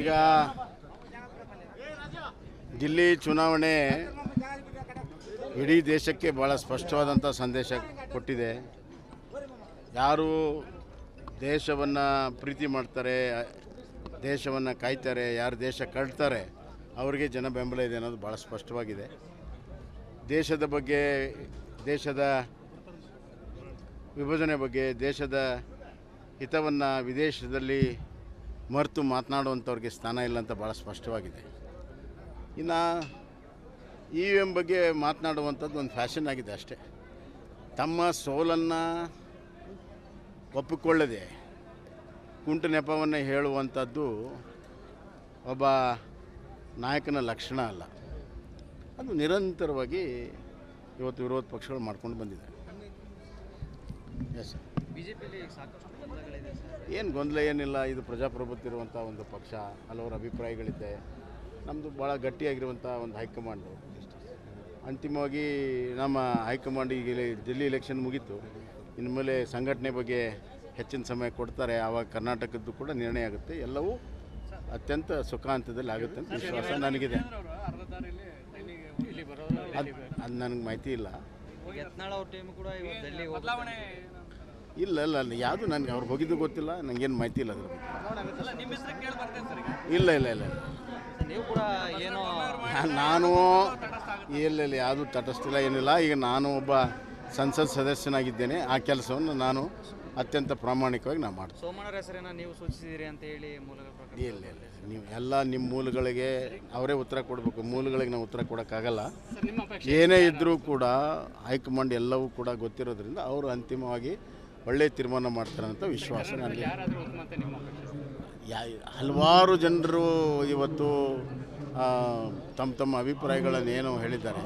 ಈಗ ದಿಲ್ಲಿ ಚುನಾವಣೆ ಇಡೀ ದೇಶಕ್ಕೆ ಭಾಳ ಸ್ಪಷ್ಟವಾದಂಥ ಸಂದೇಶ ಕೊಟ್ಟಿದೆ. ಯಾರು ದೇಶವನ್ನು ಪ್ರೀತಿ ಮಾಡ್ತಾರೆ, ದೇಶವನ್ನು ಕಾಯ್ತಾರೆ, ಯಾರು ದೇಶ ಕಟ್ತಾರೆ ಅವರಿಗೆ ಜನ ಬೆಂಬಲ ಇದೆ ಅನ್ನೋದು ಭಾಳ ಸ್ಪಷ್ಟವಾಗಿದೆ. ದೇಶದ ಬಗ್ಗೆ, ದೇಶದ ವಿಭಜನೆ ಬಗ್ಗೆ, ದೇಶದ ಹಿತವನ್ನು ವಿದೇಶದಲ್ಲಿ ಮರೆತು ಮಾತನಾಡುವಂಥವ್ರಿಗೆ ಸ್ಥಾನ ಇಲ್ಲ ಅಂತ ಭಾಳ ಸ್ಪಷ್ಟವಾಗಿದೆ. ಇನ್ನು EVM ಬಗ್ಗೆ ಮಾತನಾಡುವಂಥದ್ದು ಒಂದು ಫ್ಯಾಷನ್ ಆಗಿದೆ ಅಷ್ಟೇ. ತಮ್ಮ ಸೋಲನ್ನು ಒಪ್ಪಿಕೊಳ್ಳದೆ ಕುಂಟು ನೆಪವನ್ನು ಹೇಳುವಂಥದ್ದು ಒಬ್ಬ ನಾಯಕನ ಲಕ್ಷಣ ಅಲ್ಲ. ಅದು ನಿರಂತರವಾಗಿ ಇವತ್ತು ವಿರೋಧ ಪಕ್ಷಗಳು ಮಾಡ್ಕೊಂಡು ಬಂದಿದ್ದಾರೆ. Yes sir. ಬಿಜೆಪಿಯಲ್ಲಿ ಸಾಕಷ್ಟು ಗೊಂದಲಗಳಿದೆ ಸರ್. ಏನು ಗೊಂದಲ ಏನಿಲ್ಲ. ಇದು ಪ್ರಜಾಪ್ರಭುತ್ವ ಇರುವಂಥ ಒಂದು ಪಕ್ಷ, ಹಲವಾರು ಅಭಿಪ್ರಾಯಗಳಿದೆ. ನಮ್ಮದು ಭಾಳ ಗಟ್ಟಿಯಾಗಿರುವಂಥ ಒಂದು ಹೈಕಮಾಂಡು. ಅಂತಿಮವಾಗಿ ನಮ್ಮ ಹೈಕಮಾಂಡ್ ಈಗ ದಿಲ್ಲಿ ಎಲೆಕ್ಷನ್ ಮುಗೀತು. ಇನ್ನು ಮೇಲೆ ಸಂಘಟನೆ ಬಗ್ಗೆ ಹೆಚ್ಚಿನ ಸಮಯ ಕೊಡ್ತಾರೆ. ಆವಾಗ ಕರ್ನಾಟಕದ್ದು ಕೂಡ ನಿರ್ಣಯ ಆಗುತ್ತೆ. ಎಲ್ಲವೂ ಅತ್ಯಂತ ಸುಖಾಂತದಲ್ಲಿ ಆಗುತ್ತೆ ಅಂತ ವಿಶ್ವಾಸ ನನಗಿದೆ. ಅದು ನನಗೆ ಮಾಹಿತಿ ಇಲ್ಲ. ಯತ್ನಾಳ್ ಅವ್ರ ಟೀಮ್ ಕೂಡ ಇವತ್ತು ಡೆಲ್ಲಿ ಇಲ್ಲ ಇಲ್ಲ ಇಲ್ಲ ಯಾವುದು ನನಗೆ ಅವ್ರು ಹೋಗಿದ್ದು ಗೊತ್ತಿಲ್ಲ. ನನಗೇನು ಮಾಹಿತಿ ಇಲ್ಲ ಅದ್ರ ಬಗ್ಗೆ. ಇಲ್ಲ ಇಲ್ಲ ಇಲ್ಲ ನೀವು ಕೂಡ ಏನೋ ನಾನು ಇಲ್ಲ ಯಾವುದು ತಟಸ್ಥಿಲ್ಲ, ಏನಿಲ್ಲ. ಈಗ ನಾನು ಒಬ್ಬ ಸಂಸತ್ ಸದಸ್ಯನಾಗಿದ್ದೇನೆ. ಆ ಕೆಲಸವನ್ನು ನಾನು ಅತ್ಯಂತ ಪ್ರಾಮಾಣಿಕವಾಗಿ ನಾವು ಮಾಡ್ತೀನಿ. ಸೋಮಣ್ಣರ ಹೆಸರನ್ನು ನೀವು ಸೂಚಿಸಿದಿರಿ ಅಂತ ಹೇಳಿ ಮೂಲಗಳ ಪ್ರಕಾರ. ಇಲ್ಲ ಇಲ್ಲ ನೀವು ಎಲ್ಲ ನಿಮ್ಮ ಮೂಲಗಳಿಗೆ ಅವರೇ ಉತ್ತರ ಕೊಡಬೇಕು. ಮೂಲಗಳಿಗೆ ನಾವು ಉತ್ತರ ಕೊಡೋಕ್ಕಾಗಲ್ಲ. ಏನೇ ಇದ್ದರೂ ಕೂಡ ಹೈಕಮಾಂಡ್ ಎಲ್ಲವೂ ಕೂಡ ಗೊತ್ತಿರೋದ್ರಿಂದ ಅವರು ಅಂತಿಮವಾಗಿ ಒಳ್ಳೆಯ ತೀರ್ಮಾನ ಮಾಡ್ತಾರೆ ಅಂತ ವಿಶ್ವಾಸ ನನಗೆ. ಹಲವಾರು ಜನರು ಇವತ್ತು ತಮ್ಮ ತಮ್ಮ ಅಭಿಪ್ರಾಯಗಳನ್ನು ಏನೋ ಹೇಳಿದ್ದಾರೆ.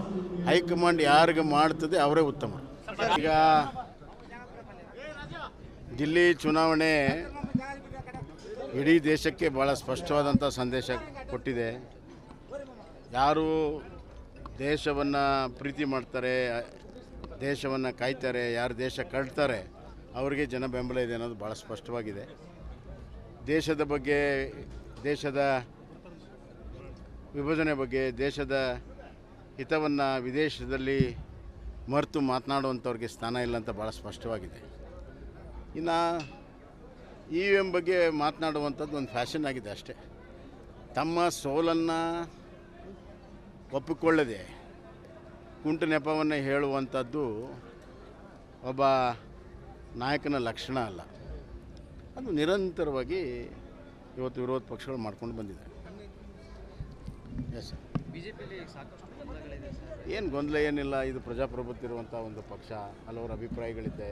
ಹೈಕಮಾಂಡ್ ಯಾರಿಗೆ ಮಾಡ್ತದೆ ಅವರೇ ಉತ್ತಮ. ಈಗ ದಿಲ್ಲಿ ಚುನಾವಣೆ ಇಡೀ ದೇಶಕ್ಕೆ ಭಾಳ ಸ್ಪಷ್ಟವಾದಂಥ ಸಂದೇಶ ಕೊಟ್ಟಿದೆ. ಯಾರು ದೇಶವನ್ನು ಪ್ರೀತಿ ಮಾಡ್ತಾರೆ, ದೇಶವನ್ನು ಕಾಯ್ತಾರೆ, ಯಾರು ದೇಶ ಕಟ್ತಾರೆ ಅವರಿಗೆ ಜನ ಬೆಂಬಲ ಇದೆ ಅನ್ನೋದು ಭಾಳ ಸ್ಪಷ್ಟವಾಗಿದೆ. ದೇಶದ ಬಗ್ಗೆ, ದೇಶದ ವಿಭಜನೆ ಬಗ್ಗೆ, ದೇಶದ ಹಿತವನ್ನು ವಿದೇಶದಲ್ಲಿ ಮರೆತು ಮಾತನಾಡುವಂಥವ್ರಿಗೆ ಸ್ಥಾನ ಇಲ್ಲ ಅಂತ ಭಾಳ ಸ್ಪಷ್ಟವಾಗಿದೆ. ಇನ್ನು EVM ಬಗ್ಗೆ ಮಾತನಾಡುವಂಥದ್ದು ಒಂದು ಫ್ಯಾಷನ್ ಆಗಿದೆ ಅಷ್ಟೇ. ತಮ್ಮ ಸೋಲನ್ನು ಒಪ್ಪಿಕೊಳ್ಳದೆ ಕುಂಟು ನೆಪವನ್ನು ಹೇಳುವಂಥದ್ದು ಒಬ್ಬ ನಾಯಕನ ಲಕ್ಷಣ ಅಲ್ಲ. ಅದು ನಿರಂತರವಾಗಿ ಇವತ್ತು ವಿರೋಧ ಪಕ್ಷಗಳು ಮಾಡ್ಕೊಂಡು ಬಂದಿದ್ದಾರೆ. Yes sir. ಬಿಜೆಪಿಯಲ್ಲಿ ಸಾಕಷ್ಟು ಗೊಂದಲಗಳಿದೆ ಸರ್. ಏನು ಗೊಂದಲ ಏನಿಲ್ಲ. ಇದು ಪ್ರಜಾಪ್ರಭುತ್ವ ಇರುವಂಥ ಒಂದು ಪಕ್ಷ, ಹಲವಾರು ಅಭಿಪ್ರಾಯಗಳಿದೆ.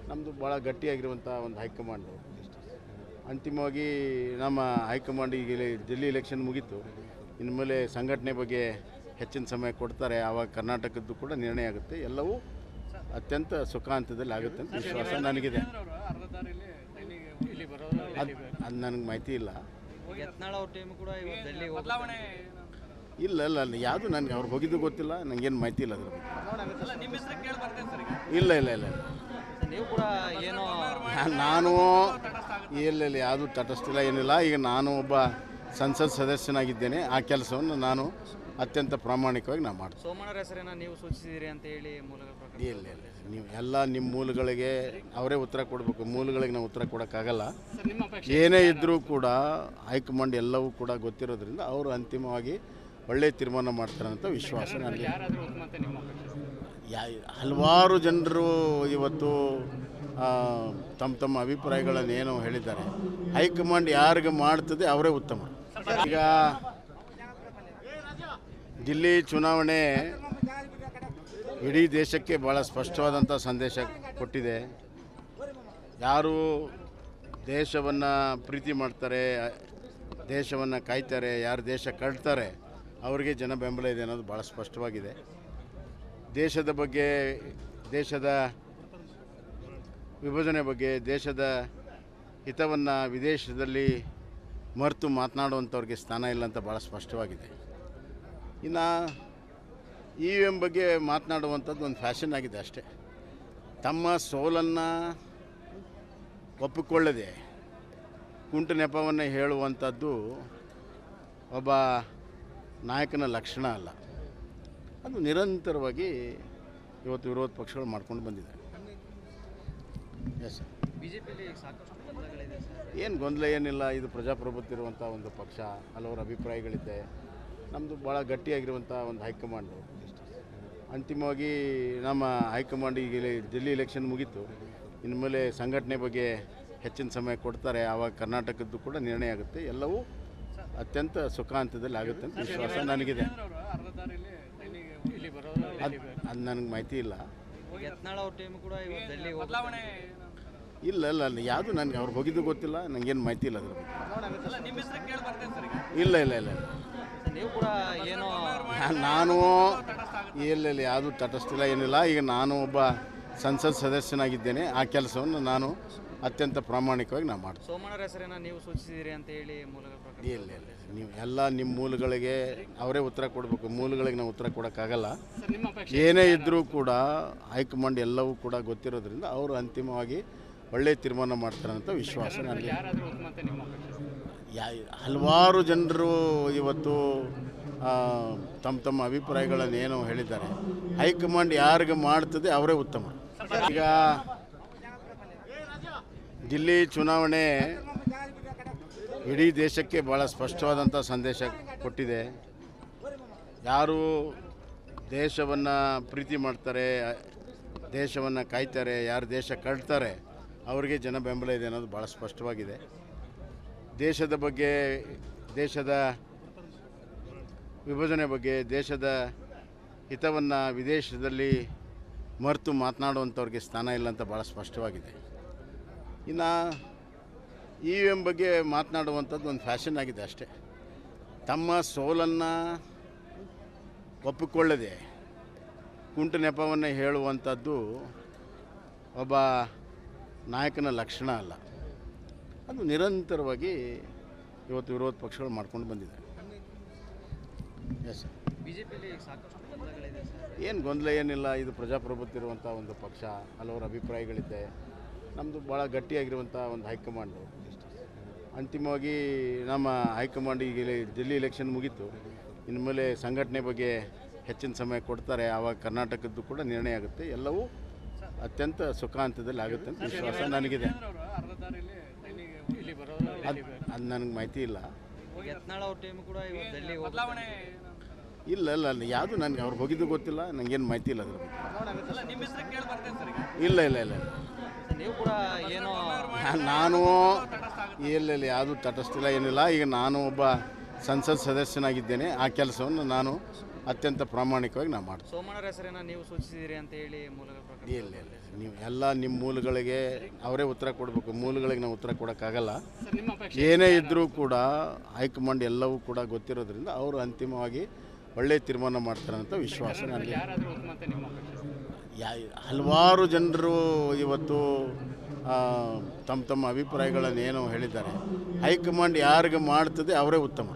ನಮ್ಮದು ಭಾಳ ಗಟ್ಟಿಯಾಗಿರುವಂಥ ಒಂದು ಹೈಕಮಾಂಡು. ಅಂತಿಮವಾಗಿ ನಮ್ಮ ಹೈಕಮಾಂಡ್ ಈಗ ದಿಲ್ಲಿ ಎಲೆಕ್ಷನ್ ಮುಗೀತು. ಇನ್ನು ಮೇಲೆ ಸಂಘಟನೆ ಬಗ್ಗೆ ಹೆಚ್ಚಿನ ಸಮಯ ಕೊಡ್ತಾರೆ. ಆವಾಗ ಕರ್ನಾಟಕದ್ದು ಕೂಡ ನಿರ್ಣಯ ಆಗುತ್ತೆ. ಎಲ್ಲವೂ ಅತ್ಯಂತ ಸುಖಾಂತದಲ್ಲಿ ಆಗುತ್ತೆ ಅಂತ ವಿಶ್ವಾಸ ನನಗಿದೆ. ಅದು ನನಗೆ ಮಾಹಿತಿ ಇಲ್ಲ. ಯತ್ನಾಳ್ ಅವ್ರ ಟೀಮ್ ಕೂಡ ಇವತ್ತು ಡೆಲ್ಲಿ ಇಲ್ಲ ಇಲ್ಲ ಇಲ್ಲ ಯಾವುದು ನನಗೆ ಅವ್ರು ಹೋಗಿದ್ದು ಗೊತ್ತಿಲ್ಲ. ನನಗೇನು ಮಾಹಿತಿ ಇಲ್ಲ ಅದ್ರ ಬಗ್ಗೆ. ಇಲ್ಲ ಇಲ್ಲ ಇಲ್ಲ ನೀವು ಕೂಡ ಏನೋ ನಾನು ಇಲ್ಲ ಯಾವುದು ತಟಸ್ಥಿಲ್ಲ, ಏನಿಲ್ಲ. ಈಗ ನಾನು ಒಬ್ಬ ಸಂಸತ್ ಸದಸ್ಯನಾಗಿದ್ದೇನೆ. ಆ ಕೆಲಸವನ್ನು ನಾನು ಅತ್ಯಂತ ಪ್ರಾಮಾಣಿಕವಾಗಿ ನಾವು ಮಾಡ್ತೀನಿ. ಸೋಮಣ್ಣರ ಹೆಸರನ್ನು ನೀವು ಸೂಚಿಸಿದಿರಿ ಅಂತ ಹೇಳಿ ಮೂಲಗಳ ಪ್ರಕಾರ. ಇಲ್ಲ ಇಲ್ಲ ನೀವು ಎಲ್ಲ ನಿಮ್ಮ ಮೂಲಗಳಿಗೆ ಅವರೇ ಉತ್ತರ ಕೊಡಬೇಕು. ಮೂಲಗಳಿಗೆ ನಾವು ಉತ್ತರ ಕೊಡೋಕ್ಕಾಗಲ್ಲ. ಏನೇ ಇದ್ದರೂ ಕೂಡ ಹೈಕಮಾಂಡ್ ಎಲ್ಲವೂ ಕೂಡ ಗೊತ್ತಿರೋದ್ರಿಂದ ಅವರು ಅಂತಿಮವಾಗಿ ಒಳ್ಳೆಯ ತೀರ್ಮಾನ ಮಾಡ್ತಾರೆ ಅಂತ ವಿಶ್ವಾಸ ನನಗೆ. ಹಲವಾರು ಜನರು ಇವತ್ತು ತಮ್ಮ ತಮ್ಮ ಅಭಿಪ್ರಾಯಗಳನ್ನು ಏನೋ ಹೇಳಿದ್ದಾರೆ. ಹೈಕಮಾಂಡ್ ಯಾರಿಗೆ ಮಾಡ್ತದೆ ಅವರೇ ಉತ್ತಮ. ಈಗ ದಿಲ್ಲಿ ಚುನಾವಣೆ ಇಡೀ ದೇಶಕ್ಕೆ ಭಾಳ ಸ್ಪಷ್ಟವಾದಂಥ ಸಂದೇಶ ಕೊಟ್ಟಿದೆ. ಯಾರು ದೇಶವನ್ನು ಪ್ರೀತಿ ಮಾಡ್ತಾರೆ, ದೇಶವನ್ನು ಕಾಯ್ತಾರೆ, ಯಾರು ದೇಶ ಕಟ್ತಾರೆ ಅವರಿಗೆ ಜನ ಬೆಂಬಲ ಇದೆ ಅನ್ನೋದು ಭಾಳ ಸ್ಪಷ್ಟವಾಗಿದೆ. ದೇಶದ ಬಗ್ಗೆ, ದೇಶದ ವಿಭಜನೆ ಬಗ್ಗೆ, ದೇಶದ ಹಿತವನ್ನು ವಿದೇಶದಲ್ಲಿ ಮರೆತು ಮಾತನಾಡುವಂಥವ್ರಿಗೆ ಸ್ಥಾನ ಇಲ್ಲ ಅಂತ ಭಾಳ ಸ್ಪಷ್ಟವಾಗಿದೆ. ಇನ್ನು EVM ಬಗ್ಗೆ ಮಾತನಾಡುವಂಥದ್ದು ಒಂದು ಫ್ಯಾಷನ್ ಆಗಿದೆ ಅಷ್ಟೇ. ತಮ್ಮ ಸೋಲನ್ನು ಒಪ್ಪಿಕೊಳ್ಳದೆ ಕುಂಟು ನೆಪವನ್ನು ಹೇಳುವಂಥದ್ದು ಒಬ್ಬ ನಾಯಕನ ಲಕ್ಷಣ ಅಲ್ಲ. ಅದು ನಿರಂತರವಾಗಿ ಇವತ್ತು ವಿರೋಧ ಪಕ್ಷಗಳು ಮಾಡ್ಕೊಂಡು ಬಂದಿದೆ. Yes sir. ಬಿಜೆಪಿಯಲ್ಲಿ ಸಾಕಷ್ಟು ಗೊಂದಲಗಳಿದೆ ಸರ್. ಏನು ಗೊಂದಲ ಏನಿಲ್ಲ, ಇದು ಪ್ರಜಾಪ್ರಭುತ್ವ ಇರುವಂಥ ಒಂದು ಪಕ್ಷ, ಹಲವರ ಅಭಿಪ್ರಾಯಗಳಿದೆ. ನಮ್ಮದು ಭಾಳ ಗಟ್ಟಿಯಾಗಿರುವಂಥ ಒಂದು ಹೈಕಮಾಂಡು. ಅಂತಿಮವಾಗಿ ನಮ್ಮ ಹೈಕಮಾಂಡ್ ಈಗ ಡೆಲ್ಲಿ ಎಲೆಕ್ಷನ್ ಮುಗೀತು, ಇನ್ನು ಮೇಲೆ ಸಂಘಟನೆ ಬಗ್ಗೆ ಹೆಚ್ಚಿನ ಸಮಯ ಕೊಡ್ತಾರೆ. ಆವಾಗ ಕರ್ನಾಟಕದ್ದು ಕೂಡ ನಿರ್ಣಯ ಆಗುತ್ತೆ. ಎಲ್ಲವೂ ಅತ್ಯಂತ ಸುಖಾಂತದಲ್ಲಿ ಆಗುತ್ತೆ ಅಂತ ವಿಶ್ವಾಸ ನನಗಿದೆ. ಅದು ನನಗೆ ಮಾಹಿತಿ ಇಲ್ಲ. ಯತ್ನಾಳ್ ಅವ್ರ ಟೀಮ್ ಕೂಡ ಇವತ್ತು ಡೆಲ್ಲಿ ಇಲ್ಲ ಇಲ್ಲ ಇಲ್ಲ, ಯಾವುದು ನನಗೆ ಅವ್ರು ಹೋಗಿದ್ದು ಗೊತ್ತಿಲ್ಲ, ನನಗೇನು ಮಾಹಿತಿ ಇಲ್ಲ ಅದ್ರ ಬಗ್ಗೆ. ಇಲ್ಲ ಇಲ್ಲ ಇಲ್ಲ ಇಲ್ಲ, ನೀವು ಕೂಡ ಏನೋ ನಾನು ಇಲ್ಲ ಇಲ್ಲ, ಯಾವುದು ತಟಸ್ಥಿಲ್ಲ, ಏನಿಲ್ಲ. ಈಗ ನಾನು ಒಬ್ಬ ಸಂಸತ್ ಸದಸ್ಯನಾಗಿದ್ದೇನೆ. ಆ ಕೆಲಸವನ್ನು ನಾನು ಅತ್ಯಂತ ಪ್ರಾಮಾಣಿಕವಾಗಿ ನಾನು ಮಾಡ್ತೀನಿ. ಸೋಮಣ್ಣರ ಹೆಸರನ್ನ ನೀವು ಸೂಚಿಸಿದಿರಿ ಅಂತ ಹೇಳಿ ಮೂಲಗಳ ಪ್ರಕಾರ. ಇಲ್ಲ ಇಲ್ಲ, ನೀವು ಎಲ್ಲ ನಿಮ್ಮ ಮೂಲಗಳಿಗೆ ಅವರೇ ಉತ್ತರ ಕೊಡಬೇಕು. ಮೂಲಗಳಿಗೆ ನಾವು ಉತ್ತರ ಕೊಡೋಕ್ಕಾಗಲ್ಲ. ಏನೇ ಇದ್ದರೂ ಕೂಡ ಹೈಕಮಾಂಡ್ ಎಲ್ಲವೂ ಕೂಡ ಗೊತ್ತಿರೋದ್ರಿಂದ ಅವರು ಅಂತಿಮವಾಗಿ ಒಳ್ಳೆಯ ತೀರ್ಮಾನ ಮಾಡ್ತಾರೆ ಅಂತ ವಿಶ್ವಾಸ ನನಗೆ. ಹಲವಾರು ಜನರು ಇವತ್ತು ತಮ್ಮ ತಮ್ಮ ಅಭಿಪ್ರಾಯಗಳನ್ನು ಏನೋ ಹೇಳಿದ್ದಾರೆ. ಹೈಕಮಾಂಡ್ ಯಾರಿಗೆ ಮಾಡ್ತದೆ ಅವರೇ ಉತ್ತಮ. ಈಗ ದಿಲ್ಲಿ ಚುನಾವಣೆ ಇಡೀ ದೇಶಕ್ಕೆ ಭಾಳ ಸ್ಪಷ್ಟವಾದಂಥ ಸಂದೇಶ ಕೊಟ್ಟಿದೆ. ಯಾರು ದೇಶವನ್ನು ಪ್ರೀತಿ ಮಾಡ್ತಾರೆ, ದೇಶವನ್ನು ಕಾಯ್ತಾರೆ, ಯಾರು ದೇಶ ಕಟ್ತಾರೆ ಅವರಿಗೆ ಜನ ಬೆಂಬಲ ಇದೆ ಅನ್ನೋದು ಭಾಳ ಸ್ಪಷ್ಟವಾಗಿದೆ. ದೇಶದ ಬಗ್ಗೆ, ದೇಶದ ವಿಭಜನೆ ಬಗ್ಗೆ, ದೇಶದ ಹಿತವನ್ನು ವಿದೇಶದಲ್ಲಿ ಮರೆತು ಮಾತನಾಡುವಂಥವ್ರಿಗೆ ಸ್ಥಾನ ಇಲ್ಲ ಅಂತ ಭಾಳ ಸ್ಪಷ್ಟವಾಗಿದೆ. ಇನ್ನು EVM ಬಗ್ಗೆ ಮಾತನಾಡುವಂಥದ್ದು ಒಂದು ಫ್ಯಾಷನ್ ಆಗಿದೆ ಅಷ್ಟೇ. ತಮ್ಮ ಸೋಲನ್ನು ಒಪ್ಪಿಕೊಳ್ಳದೆ ಕುಂಟು ನೆಪವನ್ನು ಹೇಳುವಂಥದ್ದು ಒಬ್ಬ ನಾಯಕನ ಲಕ್ಷಣ ಅಲ್ಲ. ಅದು ನಿರಂತರವಾಗಿ ಇವತ್ತು ವಿರೋಧ ಪಕ್ಷಗಳು ಮಾಡ್ಕೊಂಡು ಬಂದಿದೆ. Yes sir. ಬಿಜೆಪಿಯಲ್ಲಿ ಸಾಕಷ್ಟು ಗೊಂದಲಗಳಿದೆ ಸರ್. ಏನು ಗೊಂದಲ ಏನಿಲ್ಲ, ಇದು ಪ್ರಜಾಪ್ರಭುತ್ವ ಇರುವಂಥ ಒಂದು ಪಕ್ಷ, ಹಲವರ ಅಭಿಪ್ರಾಯಗಳಿದೆ. ನಮ್ಮದು ಭಾಳ ಗಟ್ಟಿಯಾಗಿರುವಂಥ ಒಂದು ಹೈಕಮಾಂಡು. ಅಂತಿಮವಾಗಿ ನಮ್ಮ ಹೈಕಮಾಂಡ್ ಈಗ ಡೆಲ್ಲಿ ಎಲೆಕ್ಷನ್ ಮುಗೀತು, ಇನ್ನು ಮೇಲೆ ಸಂಘಟನೆ ಬಗ್ಗೆ ಹೆಚ್ಚಿನ ಸಮಯ ಕೊಡ್ತಾರೆ. ಆವಾಗ ಕರ್ನಾಟಕದ್ದು ಕೂಡ ನಿರ್ಣಯ ಆಗುತ್ತೆ. ಎಲ್ಲವೂ ಅತ್ಯಂತ ಸುಖಾಂತದಲ್ಲಿ ಆಗುತ್ತೆ ಅಂತ ವಿಶ್ವಾಸ ನನಗಿದೆ. ಅದು ನನಗೆ ಮಾಹಿತಿ ಇಲ್ಲ. ಯತ್ನಾಳ್ ಅವ್ರ ಟೀಮ್ ಕೂಡ ಇವತ್ತು ಡೆಲ್ಲಿ ಇಲ್ಲ ಇಲ್ಲ ಇಲ್ಲ, ಯಾವುದು ನನಗೆ ಅವ್ರು ಹೋಗಿದ್ದು ಗೊತ್ತಿಲ್ಲ, ನನಗೇನು ಮಾಹಿತಿ ಇಲ್ಲ ಅದ್ರ ಬಗ್ಗೆ. ಇಲ್ಲ ಇಲ್ಲ ಇಲ್ಲ ಇಲ್ಲ, ನೀವು ಕೂಡ ಏನೋ ನಾನು ಇಲ್ಲ ಇಲ್ಲ, ಯಾವುದು ತಟಸ್ಥಿಲ್ಲ, ಏನಿಲ್ಲ. ಈಗ ನಾನು ಒಬ್ಬ ಸಂಸತ್ ಸದಸ್ಯನಾಗಿದ್ದೇನೆ. ಆ ಕೆಲಸವನ್ನು ನಾನು ಅತ್ಯಂತ ಪ್ರಾಮಾಣಿಕವಾಗಿ ನಾನು ಮಾಡ್ತೀನಿ. ಸೋಮಣ್ಣರ ಹೆಸರನ್ನ ನೀವು ಸೂಚಿಸಿದಿರಿ ಅಂತ ಹೇಳಿ ಮೂಲಗಳ ಪ್ರಕಾರ. ಇಲ್ಲ ಇಲ್ಲ, ನೀವು ಎಲ್ಲ ನಿಮ್ಮ ಮೂಲಗಳಿಗೆ ಅವರೇ ಉತ್ತರ ಕೊಡಬೇಕು. ಮೂಲಗಳಿಗೆ ನಾವು ಉತ್ತರ ಕೊಡೋಕ್ಕಾಗಲ್ಲ. ಏನೇ ಇದ್ದರೂ ಕೂಡ ಹೈಕಮಾಂಡ್ ಎಲ್ಲವೂ ಕೂಡ ಗೊತ್ತಿರೋದ್ರಿಂದ ಅವರು ಅಂತಿಮವಾಗಿ ಒಳ್ಳೆಯ ತೀರ್ಮಾನ ಮಾಡ್ತಾರೆ ಅಂತ ವಿಶ್ವಾಸ ನನಗೆ. ಹಲವಾರು ಜನರು ಇವತ್ತು ತಮ್ಮ ತಮ್ಮ ಅಭಿಪ್ರಾಯಗಳನ್ನು ಏನೋ ಹೇಳಿದ್ದಾರೆ. ಹೈಕಮಾಂಡ್ ಯಾರಿಗೆ ಮಾಡ್ತದೆ ಅವರೇ ಉತ್ತಮ.